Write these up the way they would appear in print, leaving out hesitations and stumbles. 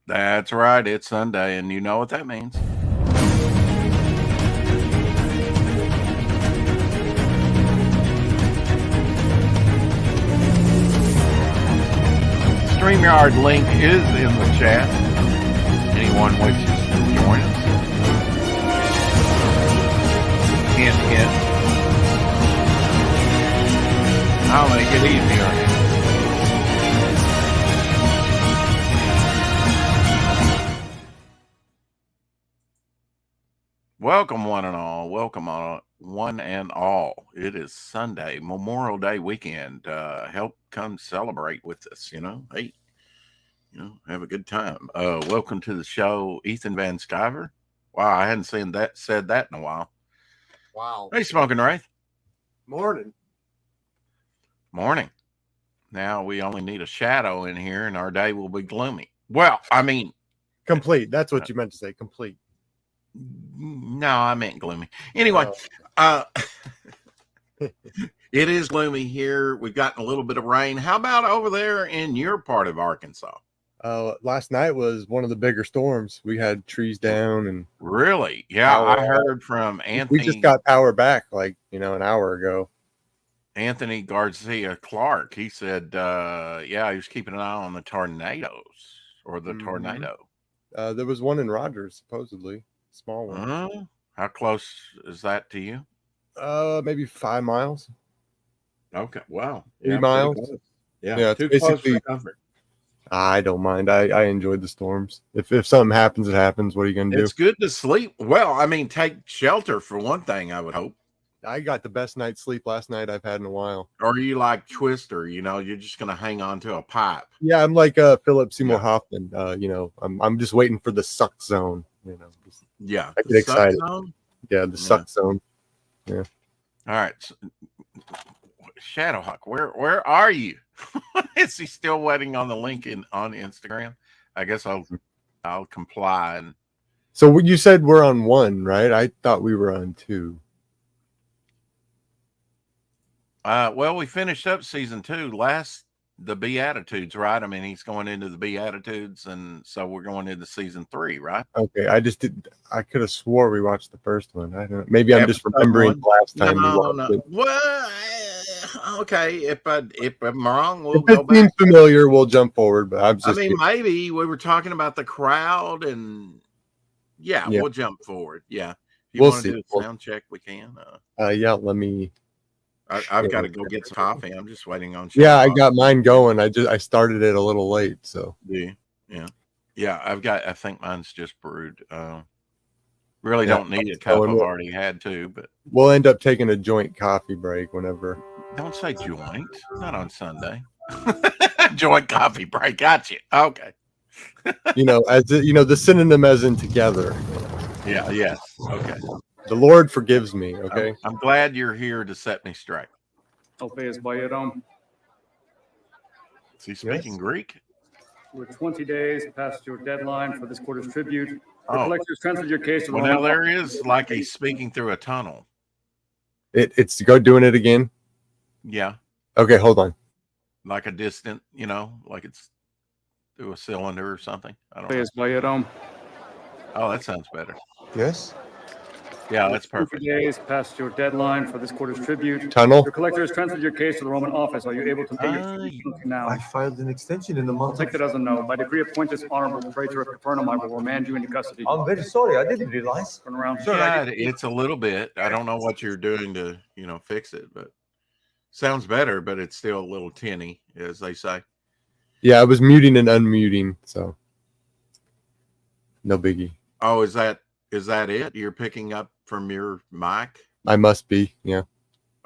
That's right. It's Sunday, and you know what that means. StreamYard link is in the chat. Anyone wishes to join us. Hint, hint. I'll make it easier. Welcome, one and all. Welcome, one and all. It is Sunday, Memorial Day weekend. Help come celebrate with us. Hey, have a good time. Welcome to the show, Ethan Van Sciver. Wow, I hadn't said that in a while. Wow. Hey, Smoking Wraith. Morning. Now we only need a shadow in here, and our day will be gloomy. Well, I mean, complete. That's what you meant to say. Complete. No, I meant gloomy. Anyway, it is gloomy here. We've gotten a little bit of rain. How about over there in your part of Arkansas? Last night was one of the bigger storms. We had trees down and really, yeah. I heard from Anthony. We just got power back, an hour ago. Anthony Garcia Clark. He said, he was keeping an eye on the tornadoes or the tornado. There was one in Rogers, supposedly. Small one. How close is that to you? Maybe 5 miles. Okay. Wow. 3 miles. Yeah. Too close for comfort. I don't mind. I enjoyed the storms. If something happens, it happens. What are you going to do? It's good to sleep. Well, I mean, take shelter for one thing, I would hope. I got the best night's sleep last night I've had in a while. Or are you like Twister? You're just going to hang on to a pipe. Yeah, I'm like Philip Seymour Hoffman. I'm just waiting for the suck zone. Yeah, I get excited. Yeah, the suck zone. Yeah. All right, Shadowhawk, where are you? Is he still waiting on the link on Instagram? I guess I'll comply. So you said we're on 1, right? I thought we were on 2. Well, we finished up season 2 the Beatitudes, right? I mean, he's going into the Beatitudes, and so we're going into season 3, right? Okay, I could have swore we watched the first one. I don't know. Maybe I'm just remembering the last time we watched it. Well, okay. If I'm wrong, we'll go back. If it seems familiar, we'll jump forward. But maybe we were talking about the crowd, and we'll jump forward. Yeah, if you want to do a sound check, we can. Let me. I've got to go get some coffee. I'm just waiting on. I got mine going. I started it a little late, so. Yeah. I think mine's just brewed. Really don't need a cup. I've already had 2, but we'll end up taking a joint coffee break whenever. Don't say joint. Not on Sunday. Joint coffee break. Gotcha. Okay. The synonym as in together. Yeah. Yes. Okay. The Lord forgives me, okay? I'm glad you're here to set me straight. Is he speaking Greek? We're 20 days past your deadline for this quarter's tribute. The collectors transferred your case to now there is like he's speaking through a tunnel. It's go doing it again? Yeah. Okay, hold on. Like a distant, like it's through a cylinder or something. I don't know. Oh, that sounds better. Yes. Yeah, that's perfect. 20 days past your deadline for this quarter's tribute. Tunnel. Your collector has transferred your case to the Roman office. Are you able to pay your fee now? I filed an extension in the month. I'll take that as a no. By decree, appoint this honorable praetor of Capernaum. I will remand you into custody. I'm very sorry. I didn't realize. Turn around. Yeah, it's a little bit. I don't know what you're doing to, fix it, but sounds better, but it's still a little tinny, as they say. Yeah, I was muting and unmuting, so no biggie. Oh, is that it? You're picking up from your mic? I must be, yeah.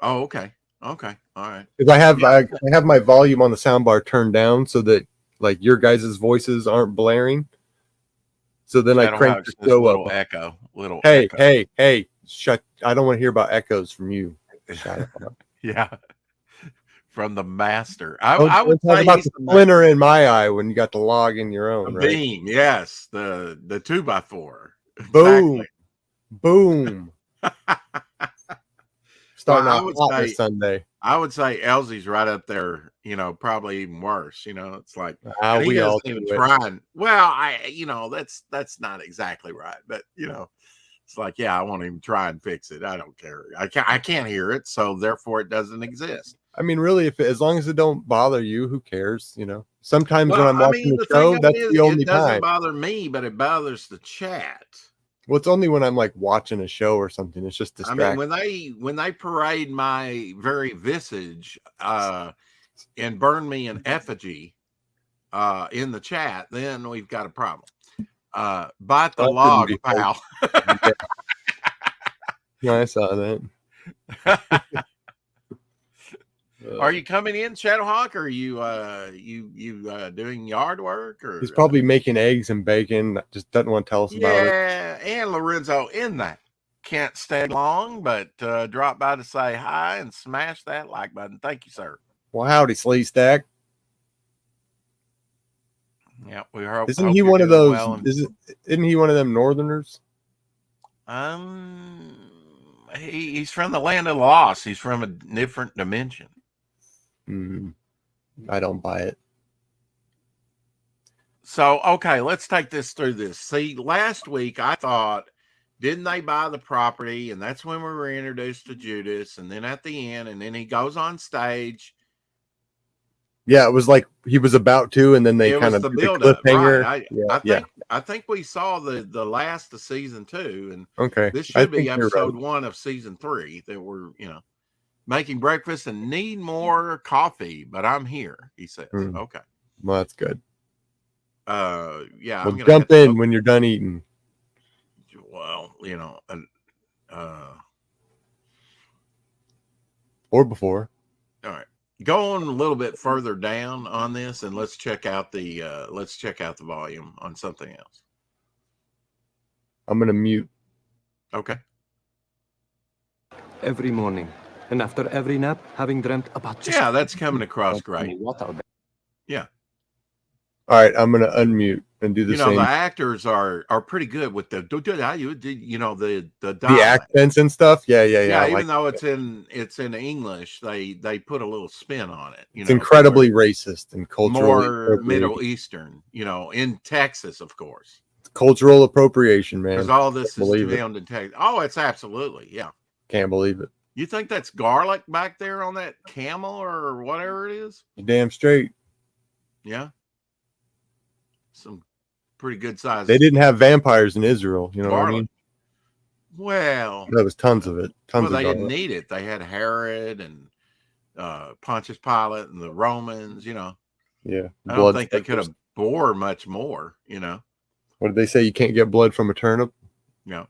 Oh, okay. All right. Because I have my volume on the soundbar turned down so that like your guys' voices aren't blaring. So then I crank the show up. Echo. Hey, shut! I don't want to hear about echoes from you. Shut up. Yeah. From the master. I would talk about the splinter in my eye when you got the log in your own, right? Beam, yes. The 2x4. Boom. Exactly. Boom. starting I off would hot say- this Sunday. I would say Elsie's right up there, probably even worse. It's like and he We all doesn't even do it. try. Well, that's not exactly right, but it's like, yeah, I won't even try and fix it. I don't care. I can't hear it, so therefore it doesn't exist. I mean, really, as long as it don't bother you, who cares? Sometimes when Well, I'm watching the thing show, of it that's is, the only it doesn't time. bother me, but it bothers the chat. Well, it's only when I'm like watching a show or something. It's just distracting. I mean, when they parade my very visage and burn me in effigy in the chat, then we've got a problem. Bite the That log, shouldn't be pal. Yeah, I saw that. Are you coming in, Shadowhawk? Or are you doing yard work? Or He's probably making eggs and bacon. Just doesn't want to tell us about it. yeah, and Lorenzo in that. Can't stay long, but drop by to say hi and smash that like button. Thank you, sir. Well, howdy, Slee Stack. Yeah, we hope. Isn't hope he you're one of doing those? well. Isn't he one of them Northerners? He's from the land of lost. He's from a different dimension. I don't buy it. So, okay, let's take this through this. See, last week I thought, didn't they buy the property? And that's when we were introduced to Judas. And then at the end, and then he goes on stage. Yeah, it was like he was about to, and then they It kind was of the did a build-up, cliffhanger. right? I think we saw the last of season 2, and Okay, this I should be think you're episode right. 1 of season 3 that we're making breakfast and need more coffee, but I'm here. He says, okay. Well, that's good. Yeah, Well, I'm gonna jump have to in when you're done eating. Well, Or before. all right. Go on a little bit further down on this, and let's check out the volume on something else. I'm gonna mute. Okay. Every morning, and after every nap, having dreamt about just Yeah, that's coming across great. what out there. Yeah. All right, I'm gonna unmute and do the The same. actors are pretty good with the The dialect. accents and stuff. Yeah. I Even like though it's in English, they put a little spin on it. it's incredibly racist and culturally more appropriating. Middle Eastern. In Texas, of course, It's cultural appropriation, man. because all this is believe it. filmed in Texas. Oh, it's absolutely, yeah. Can't believe it. You think that's garlic back there on that camel or whatever it is? You're damn straight. Yeah. Some pretty good size. They didn't have vampires in Israel. You know what I garlic. mean? Well, There was tons of it. Tons they of didn't garlic. need it. They had Herod and Pontius Pilate and the Romans. Yeah. I don't think they Bloodsuckers. could have bore much more. What did they say? You can't get blood from a turnip. Yeah.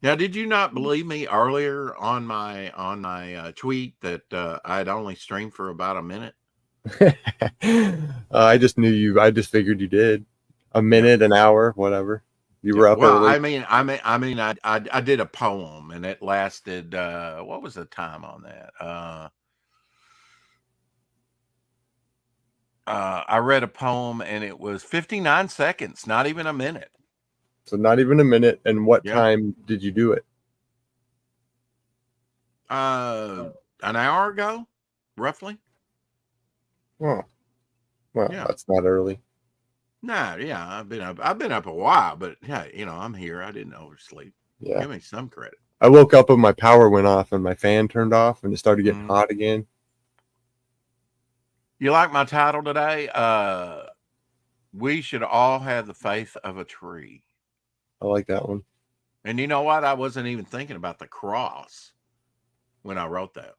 Now, did you not believe me earlier on my tweet that I'd only streamed for about a minute? I just knew you. I just figured you did. A minute, an hour, whatever. You were up Well, early. I did a poem and it lasted. What was the time on that? I read a poem and it was 59 seconds, not even a minute. So not even a minute. And what Yeah. time did you do it? An hour ago, roughly. Oh, well, Yeah. that's not early. Nah, yeah, I've been up a while, but yeah, I'm here. I didn't oversleep. Yeah. Give me some credit. I woke up and my power went off and my fan turned off and it started getting hot again. You like my title today? We should all have the faith of a tree. I like that one. And you know what? I wasn't even thinking about the cross when I wrote that.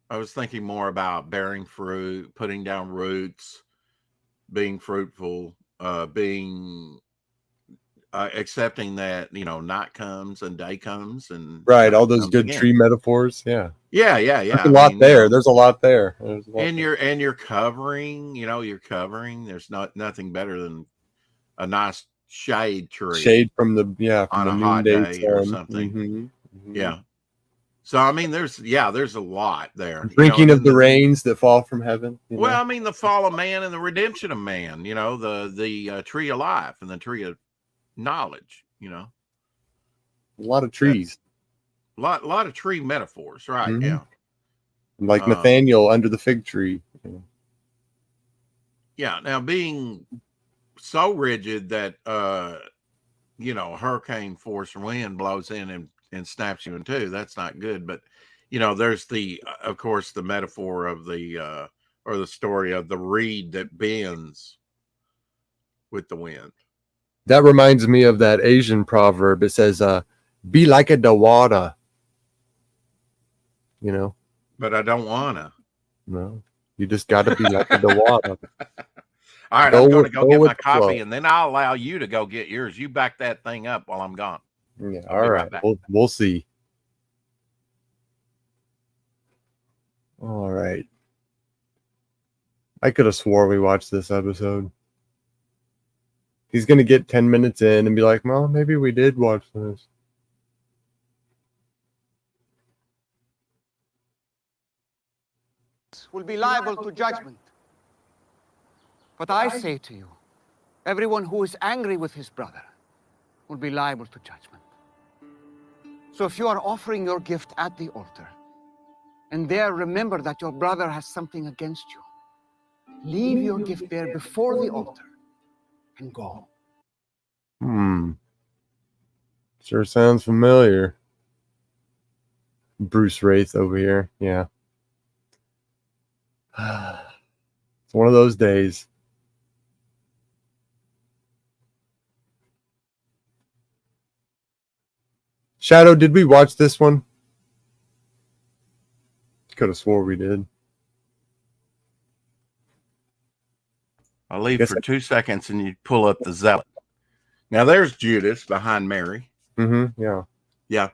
I was thinking more about bearing fruit, putting down roots, being fruitful, being accepting that night comes and day comes, and Right, all those comes good again. tree metaphors. Yeah. Yeah. There's a lot there. There's a lot there. There's a lot And there. you're covering. You're covering. There's nothing better than a nice shade tree. Shade from the on the a hot noonday day or sun. something. Mhm. Yeah. So I mean, there's a lot there. Drinking of and the rains that fall from heaven. Well, I mean, the fall of man and the redemption of man. The tree of life and the tree of knowledge. a lot of trees. lot of tree metaphors, right? Mhm. Yeah. Like Nathaniel under the fig tree. Yeah. Now, being so rigid that hurricane force wind blows in and snaps you in two, that's not good. But there's of course the metaphor of the or the story of the reed that bends with the wind. That reminds me of that Asian proverb. It says, be like a dawada. But I don't wanna. No, you just got to be like a dawada. All right, I'm going to go get my coffee, and then I'll allow you to go get yours. You back that thing up while I'm gone. Yeah, all right. We'll see. All right. I could have swore we watched this episode. He's going to get 10 minutes in and be like, well, maybe we did watch this. Will be liable to judgment. But I say to you, everyone who is angry with his brother will be liable to judgment. So if you are offering your gift at the altar, and there remember that your brother has something against you, leave your gift there before the altar and go. Sure sounds familiar. Bruce Wraith over here. Yeah. It's one of those days. Shadow, did we watch this one? Could have swore we did. I'll leave for 2 seconds and you pull up the zealot. Now there's Judas behind Mary. Mm-hmm. Yeah. Yeah.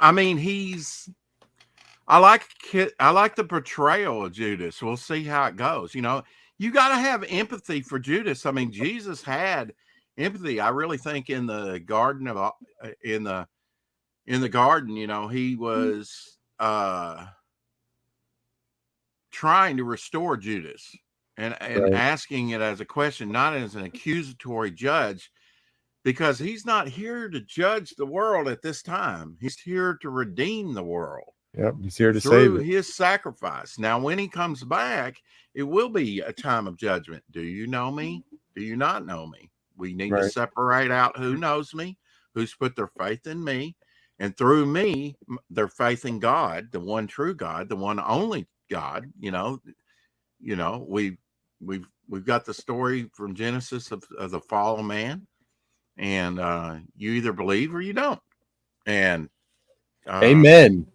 I mean, I like the portrayal of Judas. We'll see how it goes. You got to have empathy for Judas. I mean, Jesus had empathy. I really think in the garden in the garden, he was trying to restore Judas and Right. asking it as a question, not as an accusatory judge, because he's not here to judge the world at this time. He's here to redeem the world. Yep, he's here to through save it. his sacrifice. Now, when he comes back, it will be a time of judgment. Do you know me? Do you not know me? We need to separate out who knows me, who's put their faith in me, and through me, their faith in God, the one true God, the one only God. We've got the story from Genesis of the fall of man, and you either believe or you don't. And Amen.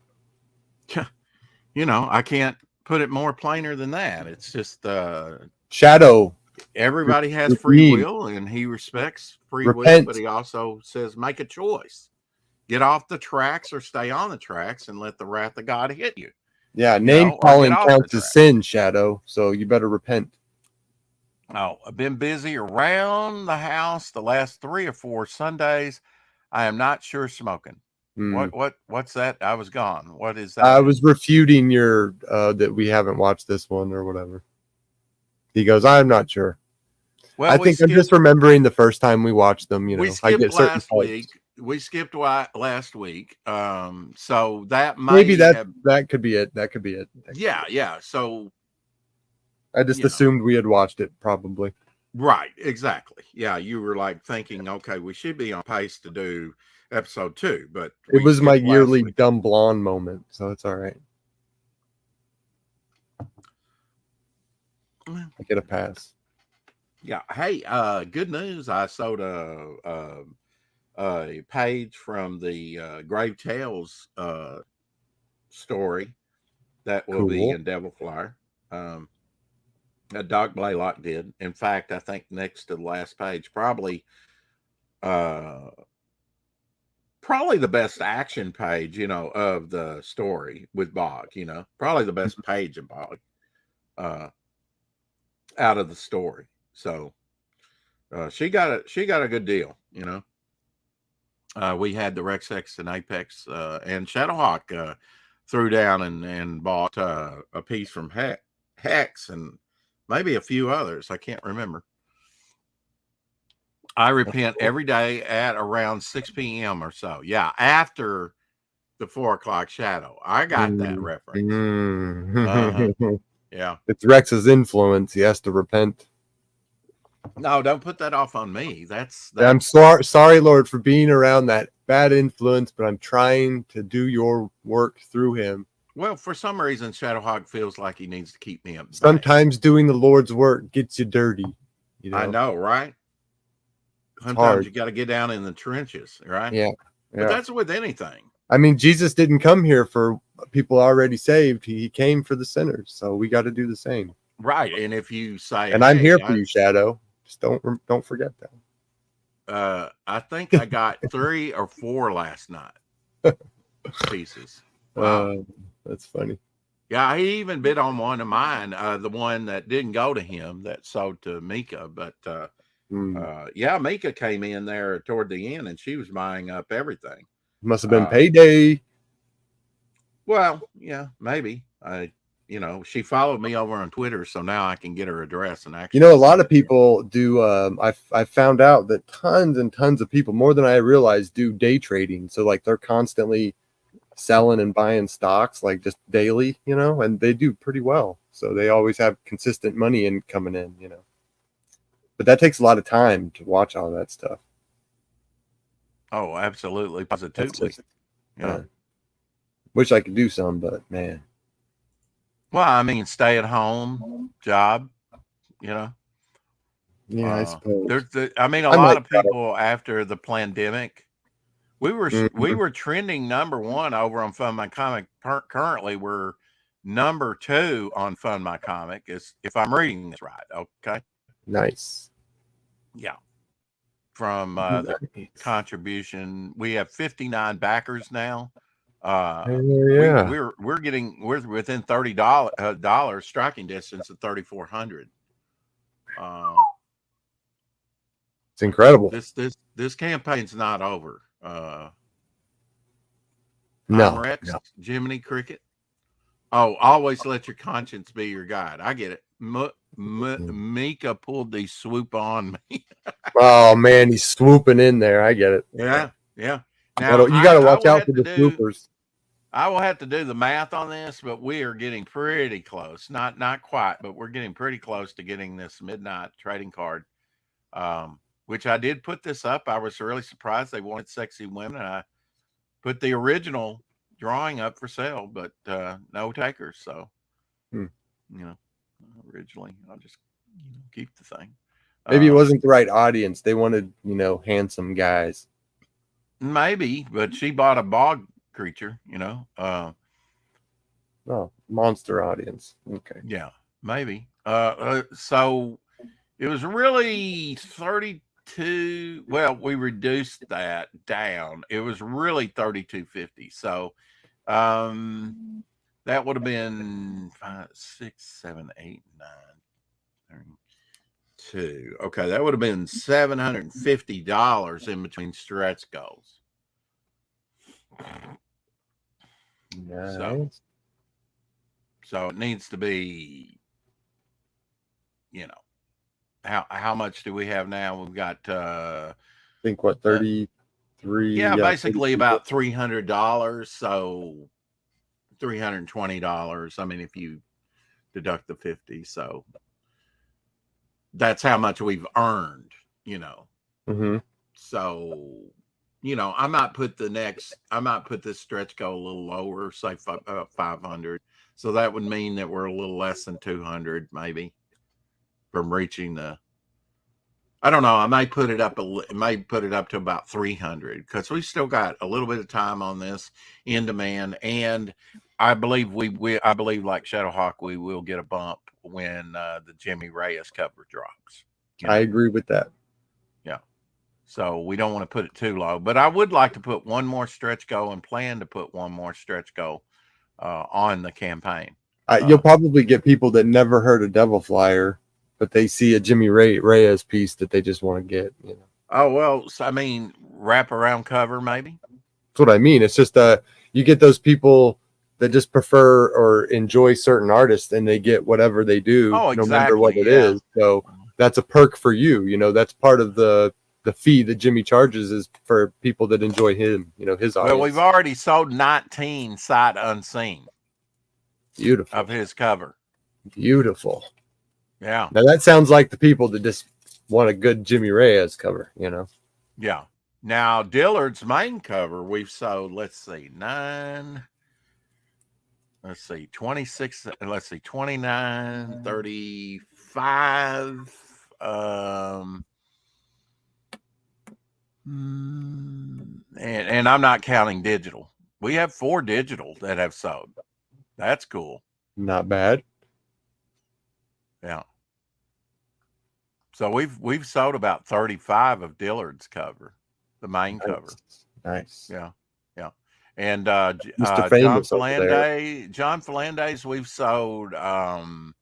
I can't put it more plainer than that. It's just Shadow. Everybody has free will, and he respects free will, but he also says make a choice. Get off the tracks or stay on the tracks and let the wrath of God hit you. Yeah, name calling counts as sin, Shadow, so you better repent. Oh, I've been busy around the house the last 3 or 4 Sundays. I am not sure smoking. What's that? I was gone. What is that? I was refuting your that we haven't watched this one or whatever. He goes, I'm not sure. Well, I think I'm just remembering the first time we watched them. We skipped last week. We skipped last week. So that maybe that could be it. That could be it. Yeah. So I just assumed we had watched it, probably. Right, exactly. Yeah, you were like thinking, okay, we should be on pace to do episode 2, but it was my yearly dumb blonde moment, so it's all right. I get a pass. Yeah. Hey, good news. I sold a page from the Grave Tales story that will be in Devil Flyer. Doc Blaylock did. In fact, I think next to the last page, probably the best action page, of the story with Bog, probably the best page of Bog out of the story. So she got a good deal, we had the Rex X and Apex and Shadowhawk threw down and bought a piece from Hex and maybe a few others. I can't remember. I repent every day at around 6 p.m. or so. Yeah, after the 4 o'clock shadow. I got that reference. Mm. Yeah. It's Rex's influence. He has to repent. No, don't put that off on me. That's I'm sorry, Lord, for being around that bad influence, but I'm trying to do your work through him. well, for some reason, Shadowhawk feels like he needs to keep me up. Sometimes doing the Lord's work gets you dirty. You know? I know, right? Sometimes hard. you got to get down in the trenches, right? Yeah. But that's with anything. I mean, Jesus didn't come here for people already saved. He came for the sinners. So we got to do the same. Right. And if you say, And I'm hey, here for you, Shadow. Just don't forget that. I think I got 3 or 4 last night pieces. Wow. That's funny. Yeah, he even bid on one of mine, the one that didn't go to him that sold to Mika. But yeah, Mika came in there toward the end and she was buying up everything. Must have been payday. Well, yeah, maybe. She followed me over on Twitter, so now I can get her address and actually. A lot of people do. I found out that tons and tons of people, more than I realized, do day trading. So like they're constantly selling and buying stocks, like just daily, and they do pretty well. So they always have consistent money coming in, But that takes a lot of time to watch all that stuff. Oh, absolutely, positively. Wish I could do some, but man. Well, I mean, stay at home job, Yeah, I suppose. A lot of people after the pandemic, we were trending number 1 over on Fund My Comic. Currently, we're number 2 on Fund My Comic. If I'm reading this right, okay. Nice. Yeah. From the contribution, we have 59 backers now. Yeah. We're within $30 striking distance of 3,400. It's incredible. This campaign's not over. No, Rex, Jiminy Cricket. Oh, always let your conscience be your guide. I get it. Mika pulled the swoop on me. Oh man, he's swooping in there. I get it. Yeah. Now, you got to watch out for the swoopers. I will have to do the math on this, but we are getting pretty close. Not quite, but we're getting pretty close to getting this midnight trading card. Which I did put this up. I was really surprised they wanted sexy women. I put the original drawing up for sale, but no takers. So, originally I'll just keep the thing. Maybe it wasn't the right audience. They wanted, handsome guys. Maybe, but she bought a bog creature, monster audience. Okay. Yeah, maybe. So it was really 32. Well, we reduced that down. It was really 32.50. So that would have been 5, 6, 7, 8, 9, 2. Okay, that would have been $750 in between stretch goals. Nice. So it needs to be, how much do we have now? We've got I think 33. Yeah, basically about $300. So $320. I mean, if you deduct the 50, so that's how much we've earned, Mm-hmm. So, I might put this stretch goal a little lower, say 500. So that would mean that we're a little less than 200, maybe, from reaching I don't know. I may put it up to about 300 because we still got a little bit of time on this in demand, and I believe I believe like Shadowhawk, we will get a bump when the Jimmy Reyes cover drops. I agree with that. Yeah. So we don't want to put it too low, but I would like to put one more stretch goal and plan to put one more stretch goal on the campaign. You'll probably get people that never heard of Devil Flyer, but they see a Jimmy Reyes piece that they just want to get. Oh, well, so, I mean, wrap around cover, maybe. That's what I mean. It's just you get those people that just prefer or enjoy certain artists, and they get whatever they do, no matter what it is. So that's a perk for you. That's part of the the fee that Jimmy charges is for people that enjoy him, you know, his audience. Well, we've already sold 19 sight unseen Beautiful. of his cover. Beautiful. Yeah. Now that sounds like the people that just want a good Jimmy Reyes cover, you know. Yeah. Now, Dillard's main cover, we've sold, let's see, 26, let's see, 29, 35. And I'm not counting digital. We have 4 digital that have sold. That's cool. Not bad. Yeah. So we've sold about 35 of Dillard's cover, the main cover. Nice. Yeah. Yeah. And Mr. Famous over there. John Philandes, we've sold 9,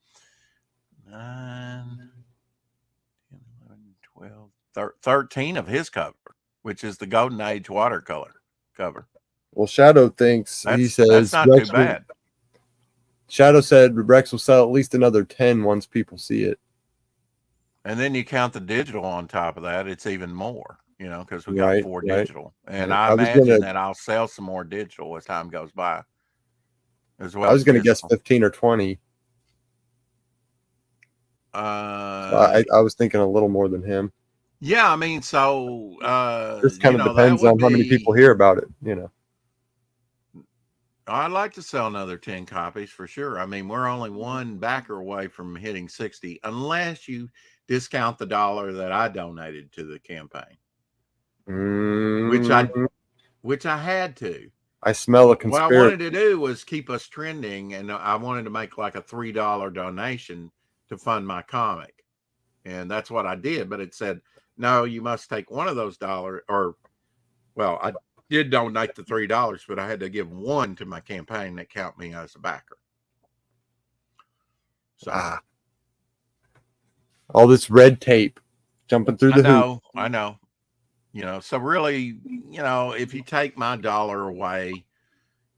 10, 11, 12, 13 of his cover, which is the Golden Age watercolor cover. Well, Shadow thinks That's not Rex too bad. Shadow said Rex will sell at least another 10 once people see it. And then you count the digital on top of that, it's even more, you know, because we got 4 digital. And I imagine that I'll sell some more digital as time goes by. As well. I was going to guess 15 or 20. I was thinking a little more than him. Yeah, I mean, so this kind of depends on how many people hear about it, you know. I'd like to sell another 10 copies for sure. I mean, we're only one backer away from hitting 60, unless you discount the $1 that I donated to the campaign, which I had to. I smell a conspiracy. What I wanted to do was keep us trending, and I wanted to make like a $3 donation to fund my comic, and that's what I did. But it said, no, you must take one of those dollars, or, well, I did donate the $3, but I had to give one to my campaign that count me as a backer. So all this red tape jumping through the hoop. I know. You know, so really, you know, if you take my $1 away,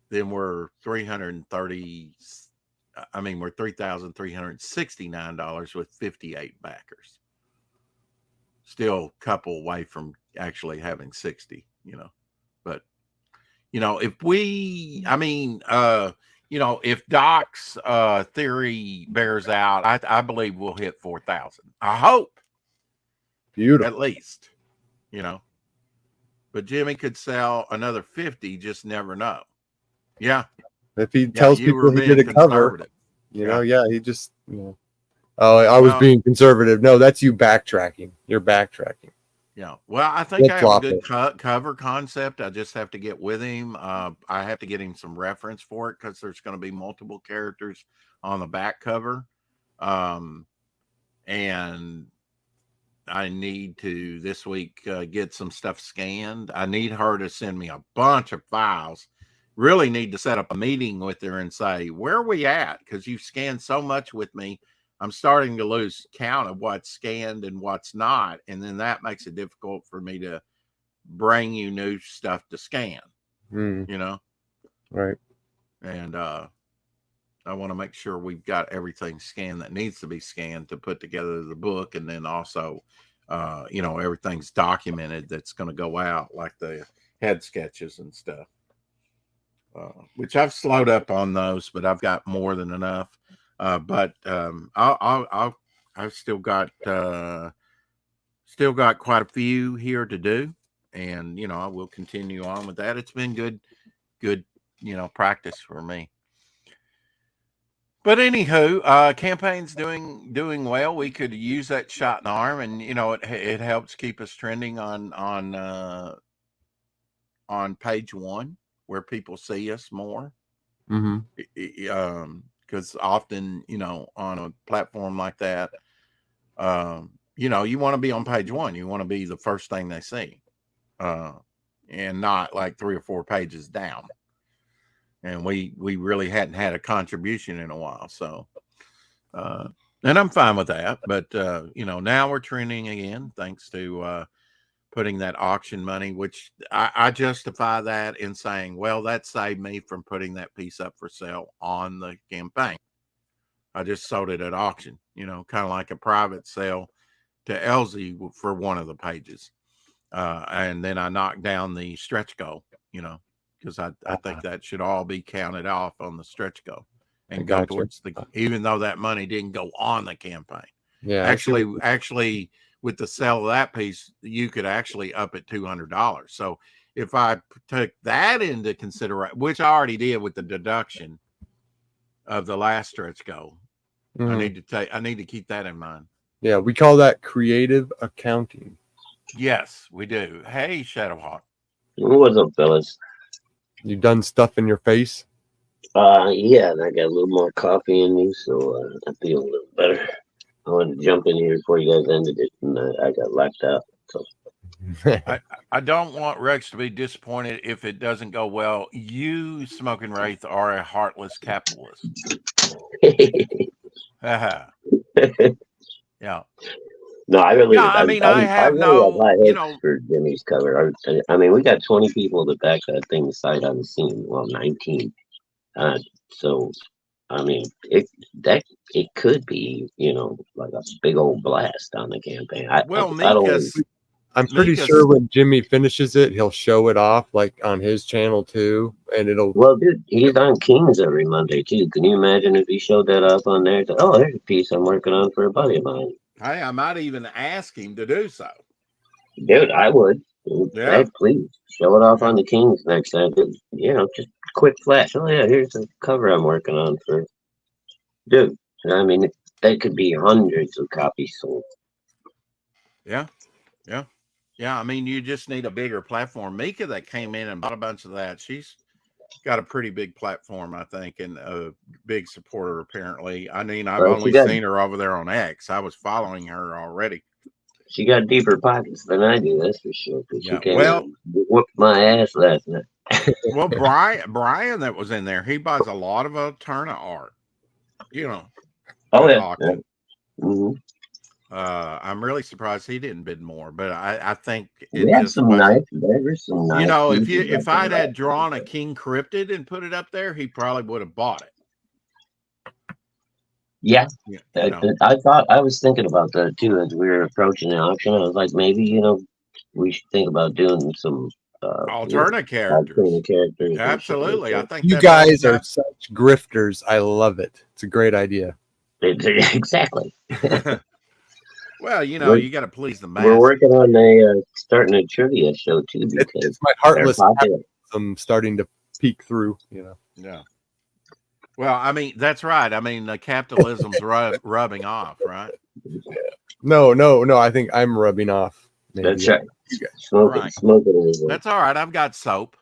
then we're $3,369 with 58 backers. Still a couple away from actually having 60, you know. But, you know, if Doc's theory bears out, I believe we'll hit 4,000. I hope. Beautiful. At least, you know. But Jimmy could sell another 50, just never know. Yeah. If he tells people he did a cover, you know, he just, you know. Oh, I was being conservative. No, that's you backtracking. You're backtracking. Yeah. Well, I think I have a good cover concept. I just have to get with him. I have to get him some reference for it because there's going to be multiple characters on the back cover. And I need to this week get some stuff scanned. I need her to send me a bunch of files. Really need to set up a meeting with her and say, where are we at? Because you've scanned so much with me. I'm starting to lose count of what's scanned and what's not. And then that makes it difficult for me to bring you new stuff to scan, you know? Right. And I want to make sure we've got everything scanned that needs to be scanned to put together the book. And then also, you know, everything's documented that's going to go out, like the head sketches and stuff, which I've slowed up on those, but I've got more than enough. But I've still got quite a few here to do, and you know I will continue on with that. It's been good, you know, practice for me. But anywho, campaign's doing well. We could use that shot in the arm, and you know it helps keep us trending on page 1 where people see us more. Because often, you know, on a platform like that, you know, you want to be on page 1. You want to be the first thing they see, and not like 3 or 4 pages down. And we really hadn't had a contribution in a while. So, and I'm fine with that. But, you know, now we're trending again, thanks to putting that auction money, which I justify that in saying, well, that saved me from putting that piece up for sale on the campaign. I just sold it at auction, you know, kind of like a private sale to Elsie for one of the pages. and then I knocked down the stretch goal, because I think that should all be counted off on the stretch goal and go gotcha. towards even though that money didn't go on the campaign. Yeah, I see what- Actually, with the sale of that piece, you could actually up it $200. So if I took that into consideration, which I already did with the deduction of the last stretch goal, I Mhm. need to keep that in mind. Yeah, we call that creative accounting. Yes, we do. Hey, Shadowhawk. What's up, fellas? You done stuff in your face? Yeah, and I got a little more coffee in me, so I feel a little better. I wanted to jump in here before you guys ended it, and I got locked out. So I don't want Rex to be disappointed if it doesn't go well. You, Smoking Wraith, are a heartless capitalist. Yeah. No, I really. Yeah, I mean, I have really no, have high you hopes know, for Jimmy's cover. I mean, we got 20 people to back that thing sight unseen. Well, 19. So, I mean, it could be, like a big old blast on the campaign. well, I don't. Mika's, I'm pretty Mika's- sure when Jimmy finishes it, he'll show it off like on his channel too, and it'll. Well, dude, he's on Kings every Monday too. Can you imagine if he showed that up on there? Oh, there's a piece I'm working on for a buddy of mine. hey, I might even ask him to do so. Dude, I would. Yeah. Hey, please show it off on the Kings next time. Just quick flash. Oh yeah, here's the cover I'm working on for. Dude, I mean, that could be hundreds of copies sold. Yeah. I mean, you just need a bigger platform. Mika that came in and bought a bunch of that, she's got a pretty big platform, I think, and a big supporter apparently. I mean, I've Well, only seen her over there on X. I was following her already. She got deeper pockets than I do, that's for sure. Because Yeah, she came well- and whooped my ass last night. Well, Brian that was in there, he buys a lot of Alterna art. Oh yeah. Auction. Mhm. I'm really surprised he didn't bid more, but I think We had just some wasn't- nice. There were some nice. if I'd had drawn a King Cryptid and put it up there, he probably would have bought it. Yeah, Yeah, I was thinking about that too as we were approaching the auction. I was like, maybe we should think about doing some Alterna characters. alternate characters. and shit like Absolutely, I that. think You that guys helps are such grifters. I love it. It's a great idea. Exactly. out. Well, We're- you got to please the We're masses. working on starting a trivia show too because It's my they're heartless popular. capitalism starting to peek through. Yeah. Well, I mean, that's right. I mean, the capitalism's rubbing off, right? No. I think I'm rubbing off. maybe. That's right. Right. Smoking is That's all right. I've got soap.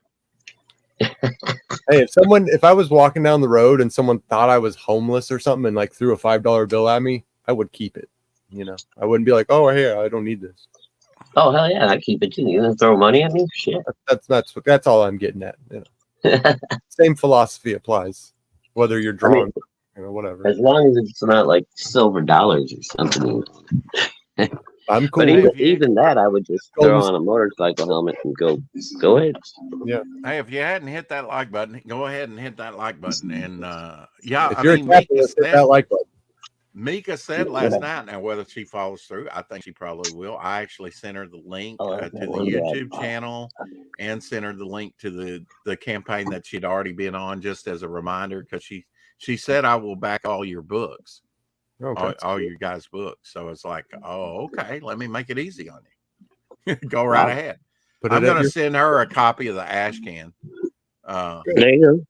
Hey, if I was walking down the road and someone thought I was homeless or something and like threw a $5 bill at me, I would keep it. I wouldn't be like, oh, hey, I don't need this. Oh hell yeah, I keep it too. You gonna throw money at me? Shit. That's all I'm getting at. Same philosophy applies, whether you're drawing, whatever. As long as it's not like silver dollars or something. I'm cool. But If even that, I would just throw on a motorcycle helmet and go ahead. Hey, if you hadn't hit that like button, go ahead and hit that like button. And yeah, If I you're mean, a capitalist, hit that like button. Mika said last night. Now, whether she follows through, I think she probably will. I actually sent her the link to the YouTube channel and sent her the link to the campaign that she'd already been on, just as a reminder, because she said, I will back all your books, all your guys' books. So it's like, oh, okay, let me make it easy on you. Go right ahead. I'm going to send her a copy of the ash can. There you go.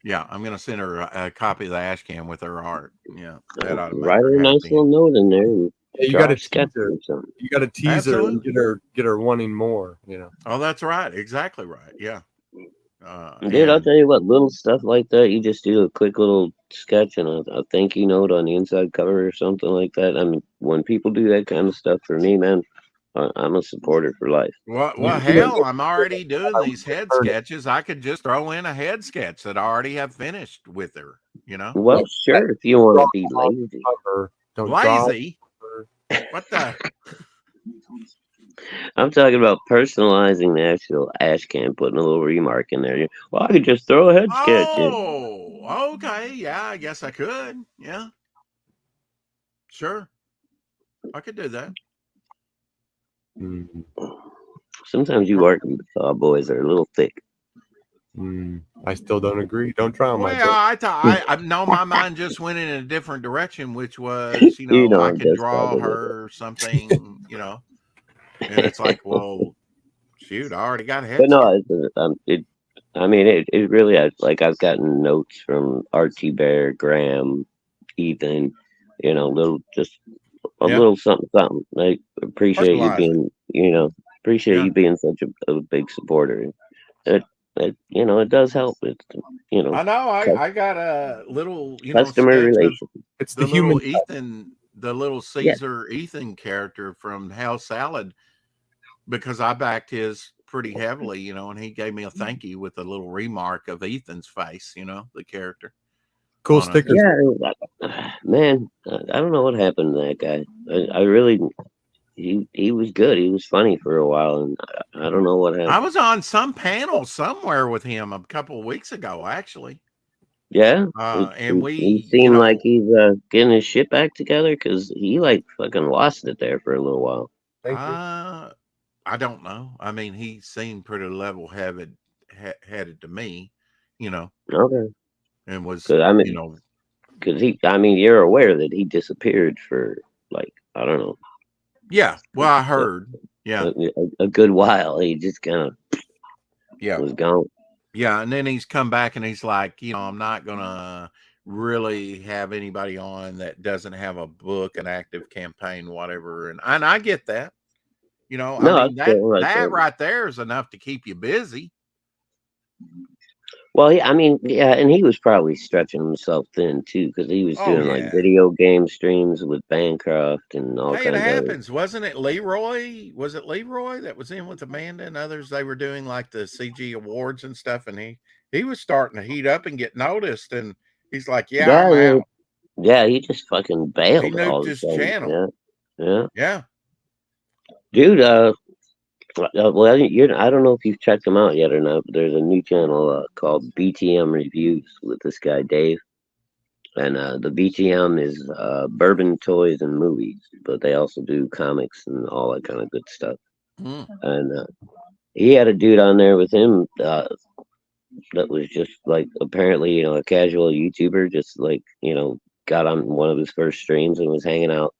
Yeah, I'm gonna send her a copy of the ash can with her art. Yeah, that ought to make Write her a nice happy. little note in there. And Yeah, you draw got to a sketch tease her. or something. You got to tease her and Absolutely. get her wanting more. Oh, that's right. Exactly right. Yeah. Dude, I'll and- tell you what, little stuff like that, you just do a quick little sketch and a thank you note on the inside cover or something like that. I mean, when people do that kind of stuff for me, man, I'm a supporter for life. Well, Yeah. hell, I'm already doing these head sketches. I could just throw in a head sketch that I already have finished with her. Well, sure, if you want to be lazy. Cover, don't draw Lazy. What the? I'm talking about personalizing the actual ash can, putting a little remark in there. Well, I could just throw a head sketch in. Oh, okay. Yeah, I guess I could. Yeah. Sure. I could do that. Mhm. Sometimes you Arkansas boys are a little thick. I still don't agree. Don't try on my Well, book. I know my mind just went in a different direction, which was, You know, I I'm could just draw fucking with her something, and it's like, well, shoot, I already got a But head sketch. no, it really has, like, I've gotten notes from Archie Bear, Graham, Ethan, just a Yeah. little something, something. Like, appreciate you Fertilizer. being, appreciate Yeah. you being such a big supporter. It does help. It's, I know. cus- I got a little, customer sketch of relations. It's the the human. little Ethan, the little Yeah. Caesar Ethan character from Hell Salad, because I backed his pretty heavily, and he gave me a thank you with a little remark of Ethan's face, the character. Cool on it. stickers. Yeah, man, I don't know what happened to that guy. I really, he was good. He was funny for a while, and I don't know what I happened. was on some panel somewhere with him a couple of weeks ago, actually. Yeah, And we, he seemed like he's getting his shit back together because he like fucking lost it there for a little while. I don't know. I mean, he seemed pretty level-headed to me, Okay, and was, because you're aware that he disappeared for like, I don't know, yeah. Well, I heard, yeah, a good while. He just kind of yeah, was gone. yeah, and then he's come back and he's like, I'm not gonna really have anybody on that doesn't have a book, an active campaign, whatever, and I get that. No, I mean, that's cool, that right there is enough to keep you busy. Well, yeah, and he was probably stretching himself thin too because he was doing like Yeah. video game streams with Bancroft and all Hey, it kinds of. happens. Wasn't it Leroy? Was it Leroy that was in with Amanda and others? They were doing like the CG awards and stuff, and he was starting to heat up and get noticed, and he's like, "Yeah, I'm out." Yeah, he just fucking bailed. He all nuked of a his sudden. channel. Yeah, dude. Well, I don't know if you've checked him out yet or not, but there's a new channel called BTM Reviews with this guy Dave, and the BTM is bourbon, toys, and movies, but they also do comics and all that kind of good stuff. And he had a dude on there with him that was just like apparently a casual YouTuber, just like got on one of his first streams and was hanging out.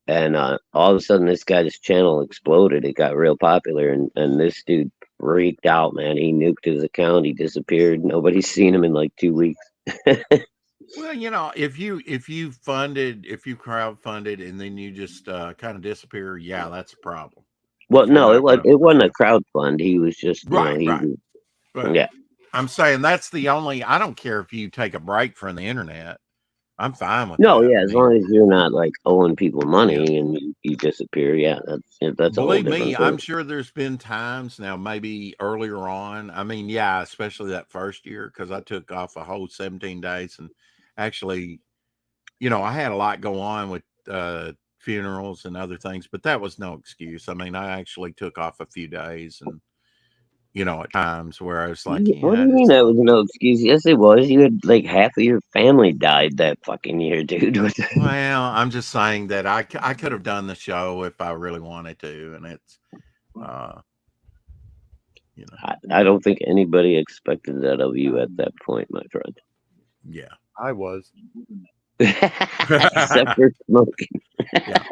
And all of a sudden, this guy's channel exploded. It got real popular, and this dude freaked out, man. He nuked his account. He disappeared. Nobody's seen him in like 2 weeks. Well, if you crowdfunded and then you just kind of disappear, yeah, that's a problem. Well, no, it wasn't a crowd fund. He was just right. But yeah, I'm saying that's the only. I don't care if you take a break from the internet. I'm fine with no, that. yeah, as long as you're not like owing people money and you disappear, yeah, that's believe a me. thing. I'm sure there's been times now, maybe earlier on. I mean, yeah, especially that first year because I took off a whole 17 days, and actually, I had a lot go on with funerals and other things, but that was no excuse. I mean, I actually took off a few days, and at times where I was like, what do you mean that was no excuse? Yes, it was. You had like half of your family died that fucking year, dude. Well, I'm just saying that I could have done the show if I really wanted to, and it's, I don't think anybody expected that of you at that point, my friend. Yeah, I was. Except for smoking. Yeah.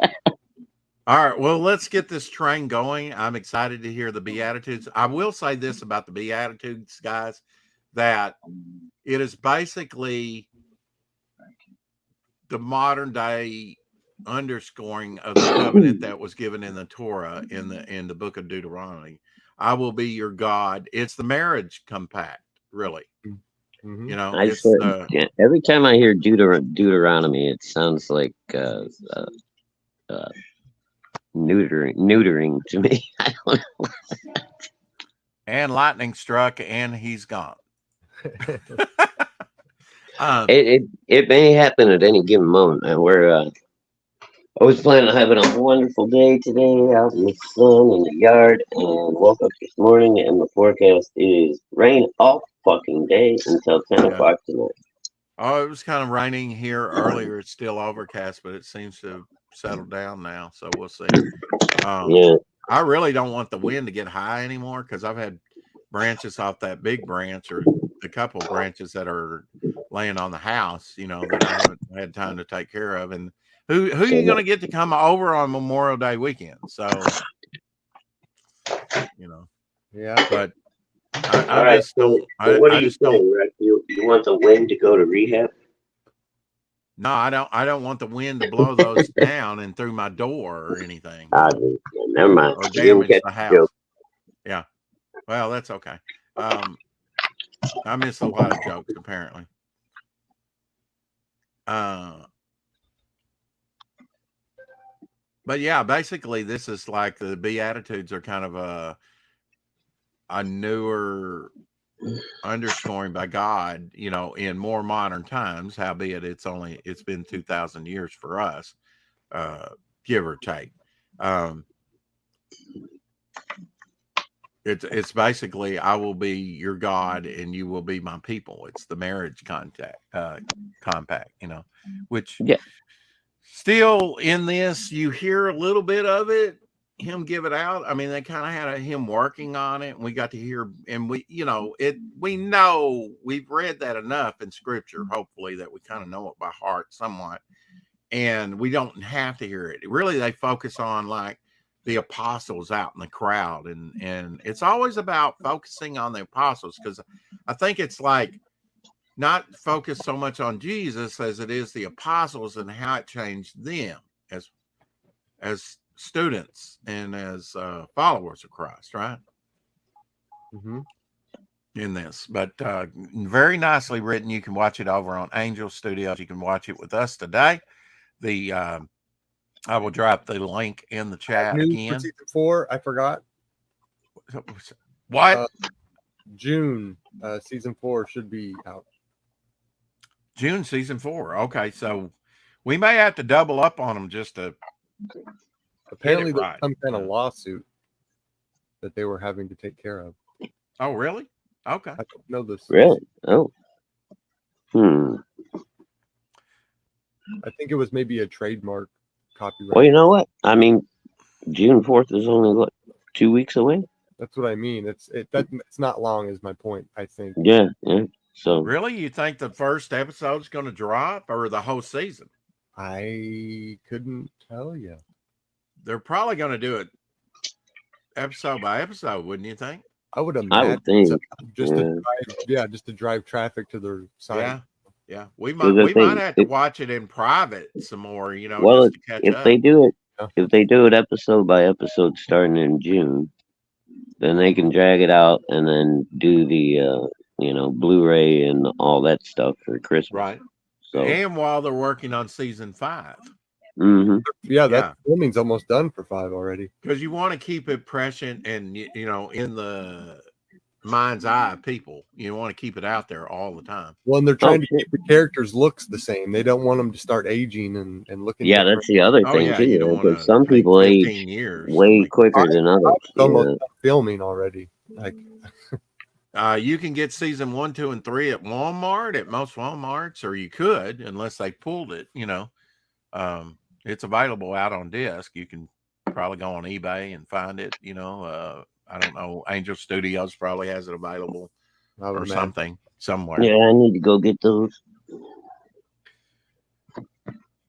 All right, well, let's get this train going. I'm excited to hear the Beatitudes. I will say this about the Beatitudes, guys, that it is basically the modern day underscoring of the covenant that was given in the Torah in the book of Deuteronomy. I will be your God. It's the marriage compact, really. Mm-hmm. Every time I hear Deuteronomy, it sounds like neutering to me. I don't know. And lightning struck, and he's gone. It may happen at any given moment, and I was planning on having a wonderful day today out in the sun in the yard, and woke up this morning, and the forecast is rain all fucking day until 10 o'clock tonight. Oh, it was kind of raining here earlier. It's still overcast, but it seems to have settled down now, so we'll see. Yeah. I really don't want the wind to get high anymore because I've had branches off that big branch or a couple branches that are laying on the house, that I haven't had time to take care of. And who are you going to get to come over on Memorial Day weekend? So, Yeah. but All right. So what are you saying, Rick? You want the wind to go to rehab? No, I don't want the wind to blow those down and through my door or anything. Never mind. Or damage the house. Yeah. Well, that's okay. I miss a lot of jokes apparently. But yeah, basically this is like the Beatitudes are kind of a newer underscoring by God, in more modern times, howbeit it's been 2,000 years for us, give or take. It's basically, I will be your God and you will be my people. It's the marriage compact, which still in this, you hear a little bit of it, him give it out. I mean, they kind of had him working on it, and we got to hear, and we know we've read that enough in scripture, hopefully, that we kind of know it by heart somewhat, and we don't have to hear it. Really, they focus on like the apostles out in the crowd, and it's always about focusing on the apostles, because I think it's like not focused so much on Jesus as it is the apostles and how it changed them as students and as followers of Christ, right? Mm-hmm. In this, but very nicely written. You can watch it over on Angel Studios. You can watch it with us today. I will drop the link in the chat again. Season 4, I forgot. What? June season 4 should be out. June season 4. Okay, so we may have to double up on them just to. Apparently, there's some kind of lawsuit that they were having to take care of. Oh, really? Okay. I don't know this. Really? Oh. I think it was maybe a trademark copyright. Well, you know what? I mean, June 4th is only 2 weeks away. That's what I mean. It's not long, is my point. I think. Yeah. So really, you think the first episode's going to drop or the whole season? I couldn't tell you. They're probably going to do it episode by episode, wouldn't you think? I would imagine. I would think. Just to drive traffic to their site. Yeah. We might have to watch it in private some more. Well, just to catch if up. they do it episode by episode starting in June, then they can drag it out and then do the Blu-ray and all that stuff for Christmas. Right. So, and while they're working on season 5. Mm-hmm. Yeah, that filming's almost done for 5 already. Because you want to keep it prescient and in the mind's eye of people. You want to keep it out there all the time. Well, and they're trying to keep the characters' looks the same. They don't want them to start aging and looking. Yeah, that's the other thing too. Because some people age way quicker than others. Almost filming already. Like. You can get season 1, 2, and 3 at Walmart, at most Walmarts, or you could, unless they pulled it. It's available out on disc. You can probably go on eBay and find it. I don't know. Angel Studios probably has it available or something somewhere. Yeah, I need to go get those.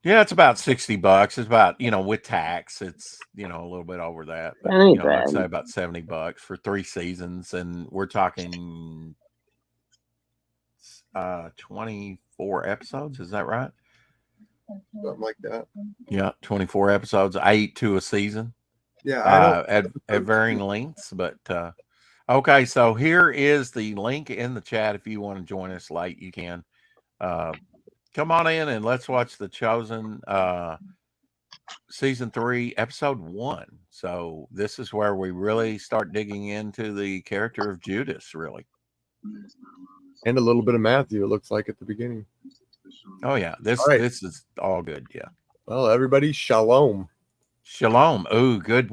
Yeah, it's about $60. It's about, with tax, it's, a little bit over that. But, I'd say about $70 for 3 seasons. And we're talking 24 episodes. Is that right? Something like that. Yeah, 24 episodes, 8 to a season. Yeah, at varying lengths. But okay, so here is the link in the chat. If you want to join us late, you can. Come on in and let's watch The Chosen season 3, episode 1. So this is where we really start digging into the character of Judas, really. And a little bit of Matthew, it looks like, at the beginning. Oh, yeah. This is all good. Yeah. Well, everybody, shalom. Shalom. Oh, good.